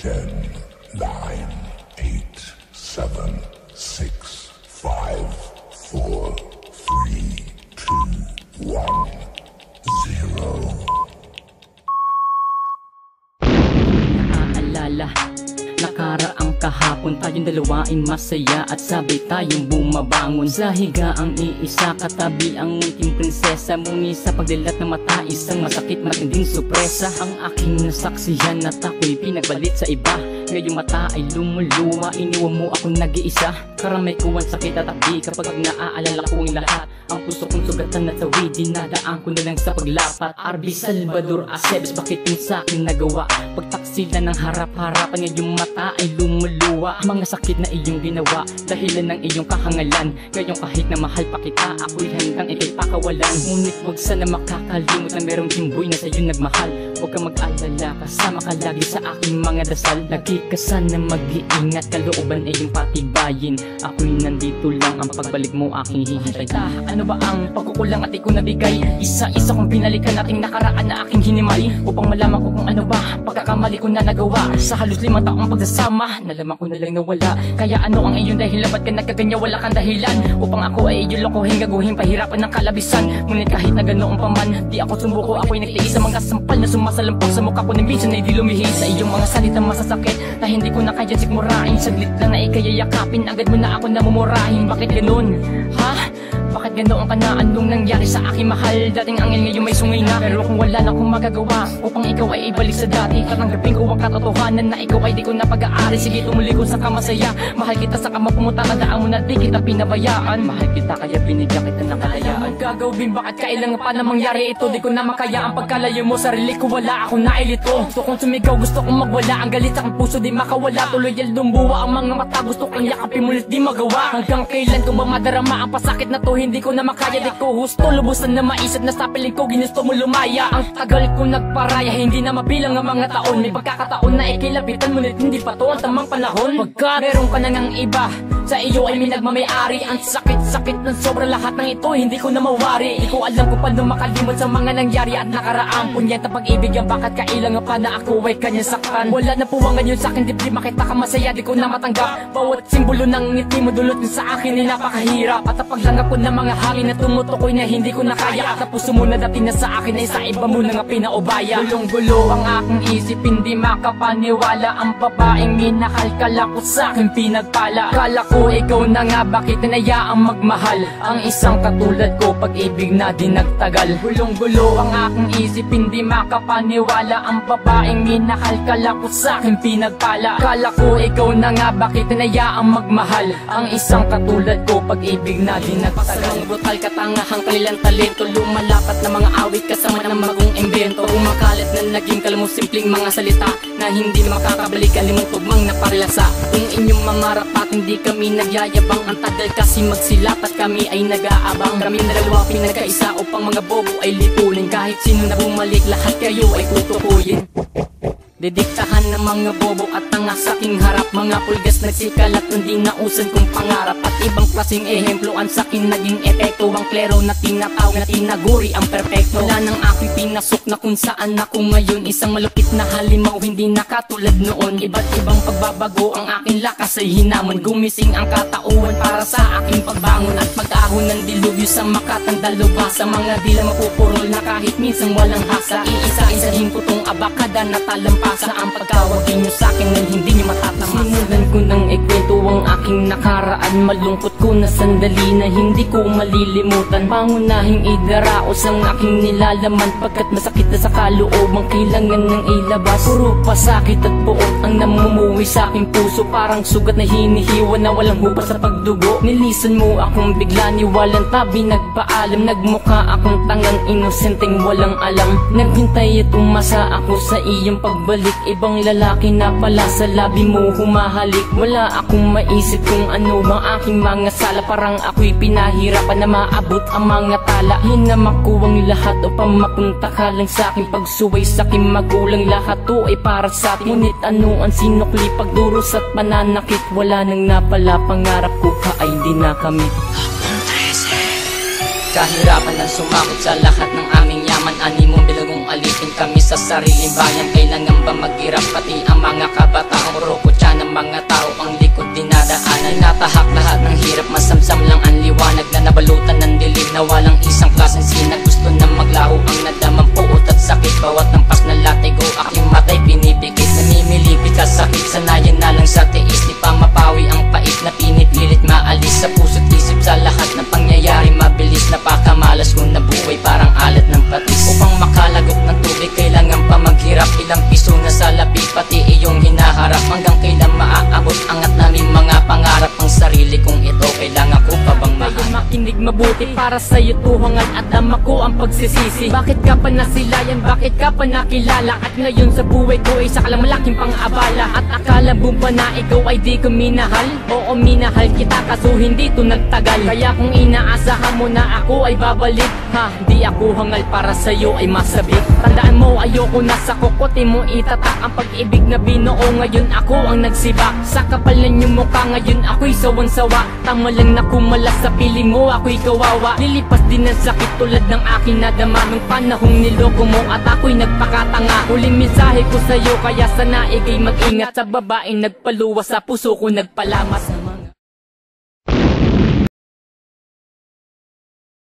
10, 9, 8, 7, 6, 5, 4, 3, 2, 1, 0. Naaalala, nakaraang kahapon tayong dalawa ay masaya at sabay tayong bumabangon sa higaang iisa, katabi ang munting prinsesa. Muni sa pagdilat ng mata, isang masakit matinding sorpresa ang aking nasaksihan at ako'y pinagbalit sa iba. Ngayong mata ay lumuluwa, iniwan mo akong nag-iisa. Karamay ko ang sakit at tabi kapag naaalala ko ang lahat. Ang puso kong sugatan at sawi, dinadaan ko na lang sa paglapat. RB Salvador Aceves, bakit yung sa'kin nagawa? Pagtaksila ng harap-harapan, ngayong mata ay lumuluwa. Mga sakit na iyong ginawa, dahilan ng iyong kahangalan. Ngayong kahit na mahal pa kita, ako'y handang ikay pakawalan. Ngunit huwag sana makakalimot na merong timboy na sa'yo nagmahal. Huwag kang mag-alala, kasama ka lagi sa aking mga dasal. Lagi ka sana mag-iingat, kalooban ay iyong patibayin. Ako'y nandito lang, ang pagbalik mo aking hihintayin. Ano ba ang pagkukulang at ikaw nabigay? Isa-isa kong pinalikan ating nakaraan na aking hinimay, upang malaman ko kung ano ba pagkakamali ko na nagawa. Sa halos 5 taong pagsasama, nalaman ko na lang nawala. Kaya ano ang iyong dahilan? Ba't ka nagkaganya? Wala kang dahilan upang ako ay iyong lokohin, gaguhin, pahirapan ng kalabisan. Ngunit kahit na ganoon pa man, di ako sumuko. Ako'y nagtiis sa mga sampal na sumasalampang sa mukha ko, na minsan ay di lumihis sa iyong mga salitang masasakit na hindi ko na kaya sigmurain. Saglit lang na ikayayakapin, agad mo na ako namumurahin. Bakit ganun? Ha? Bakit ganoon ka na? Anong nangyari sa aking mahal? Dating angel ngayon may sungay na, pero kung wala na akong magagawa upang ikaw ay ibalik sa dati, tatanggapin ko ang katotohanan na ikaw ay di ko na pag-aari. Sige, tumuli ko sa kamasaya. Mahal kita sa kama pumunta, tandaan mo na di kita pinabayaan. Mahal kita kaya binigyan kita ng kalayaan. Anong gagawin? Bakit kailangan pa na mangyari ito? Di ko na makaya ang pagkalayo mo, sarili ko wala ako nailito. Gusto kong sumigaw, gusto kong magwala, ang galit sa aking puso di makawala. Tuloy lumbuwa ang mga mata, gusto kong yakapin mulit di magawa. Hanggang kailan ko ba madarama ang pasakit na to? Hindi ko na makaya, di ko husto lubusan na maisip na sa piling ko ginusto mo lumaya. Ang tagal ko nagparaya, hindi na mabilang ang mga taon. May pagkakataon na ikilapitan ngunit hindi pa to ang tamang panahon. Pagkat meron ka na ngang iba, sa iyo ay may nagmamayari. Ang sakit-sakit ng sobra, lahat ng ito hindi ko na mawari. Di ko alam kung paano makalimot sa mga nangyari at nakaraan. Punyeta pag-ibig yan, bakit kailangan pa na ako ay kanya saktan? Wala na puwangan yun sa akin, dibdib makita ka masaya, di ko na matanggap. Bawat simbolo ng ngiti mo dulot yun sa akin ay napakahirap. At ang paglanggap ko ng mga hangin na tumutukoy na hindi ko na kaya. At ang puso mo na dati na sa akin ay sa iba mo na nga pinaubaya. Gulong-gulo ang aking isip, hindi makapaniwala. Ang babaeng minahal, kala ko sa akin pinagpala. Kala ko ikaw na nga, bakit tinayaang magmahal? Ang isang katulad ko, pag-ibig na di nagtagal. Gulong-gulo ang aking isip, hindi makapaniwala. Ang babaeng minahal, kala ko sa akin pinagpala. Kala ko ikaw na nga, bakit tinayaang magmahal? Ang isang katulad ko, pag-ibig na di nagtagal. Ang brutal katangahang kanilang talento, lumalapat na mga awit kasama ng magong imbento. Umakalat na naging kalmo simpleng mga salita na hindi makakabalik, alimong tugmang na parilasa. Kung inyong mamarapat, hindi kami nagyayabang. Ang tagal kasi magsilap at kami ay nag-aabang. Kami na dalawa pinagkaisa upang mga bobo ay lipunin. Kahit sino na bumalik, lahat kayo ay tutukuyin. Didiktahan ng mga bobo at tanga sa aking harap. Mga pulgas nagsikalat, hindi nausan kong pangarap. At ibang klaseng ehemplo ang sakin naging epekto. Ang klero na tinatawag na tinaguri ang perpekto. Wala nang aking pinasok na kung saan ako ngayon. Isang malupit na halimaw, hindi na katulad noon. Iba't ibang pagbabago, ang aking lakas ay hinamon. Gumising ang katauhan para sa aking pagbangon. At pag-ahon ng dilubyo sa makatanda lubha. Sa mga dila mapupurol na kahit minsan walang hasa. Iisa-isahin ko tong abakada na talampasa. Ang pagkawag ninyo sa'kin na hindi nyo matatamasa. Simulan ko nang ikwento ang aking nakaraan. Malungkot ko na sandali na hindi ko malilimutan. Pangunahing idaraos ang aking nilalaman, pagkat masakit na sa kalooban, kailangan ng ilabas. Puro pasakit at buot ang namumuwi sa aking puso. Parang sugat na hinihiwa na walang hupas sa pagdugo. Nilisan mo akong bigla, ni walang tabi nagpaalam. Nagmukha akong tangang inosenteng walang alam. Naghintay at umasa ako sa iyong pagbalik. Ibang lalaki na pala sa labi mo humahalik. Wala akong maisip kung ano ang aking mga sala. Parang ako'y pinahirapan na maabot ang mga tala. Hinamak ko ang lahat upang mapunta ka lang sa aking pagsuway sa aking magulang. Lahat to ay para sa atin. Ngunit ano ang sinukli, pagduros at pananakit. Wala nang napala, pangarap ko ka ay di nakamit. Kahirapan ang sumakot sa lahat ng aming yaman. Ani mong bilagong alipin kami sa sariling bayan. Kailangan ba maghirap pati ang mga kabataan? Puro kutya ng mga tao ang likod dinadaanan. Natahak lahat ng hirap, masamsam lang ang liwanag na nabalutan ng dilim na walang isang klaseng sinag. Gusto na maglaho ang nadamang puot at sakit. Bawat nampas na latigo aking matay pinipikit. Namimilipit sa sakit, sanayan na lang sa tiis. Di pa mapawi ang pait na pinipilit maalis sa puso't isip. Sa lahat ng pangyayari mabilis, napakamalas kung nabuhay parang alat ng patis. Upang makalagok ng tubig kailangan pa maghirap. Ilang piso na sa labi pati iyong hinaharap. Hanggang kailan maaabot angat namin mga pangarap? Ang sarili kong ito kailangan ko pa bang mahanap? Makinig mabuti para sa'yo tuhangan at ama ko ang pagsisisi. Bakit ka pa nasilayan? Bakit ka pa nakilala? At ngayon sa buhay ko isa ka lang malaking pang-abala. At akala mo ba na ikaw ay di ko minahal? Oo, minahal kita kaso hindi to nagtagal. Kaya kung inaasahan mo na ako ay babalik, ha, di ako hangal para sa'yo ay masabik. Tandaan mo ayoko na sa kokote mo itatak ang pag-ibig na binuo. Ngayon ako ang nagsibak sa kapal ng iyong mukha. Ngayon ako'y sawan-sawa. Tama lang na kumala sa piling mo ako'y kawawa. Lilipas din ang sakit tulad ng aking nadama nung panahong niloko mo at ako'y nagpakatanga. Huling mensahe ko sa'yo kaya sana ika'y mag-ingat sa babaeng nagpaluwa sa puso ko nagpalamas.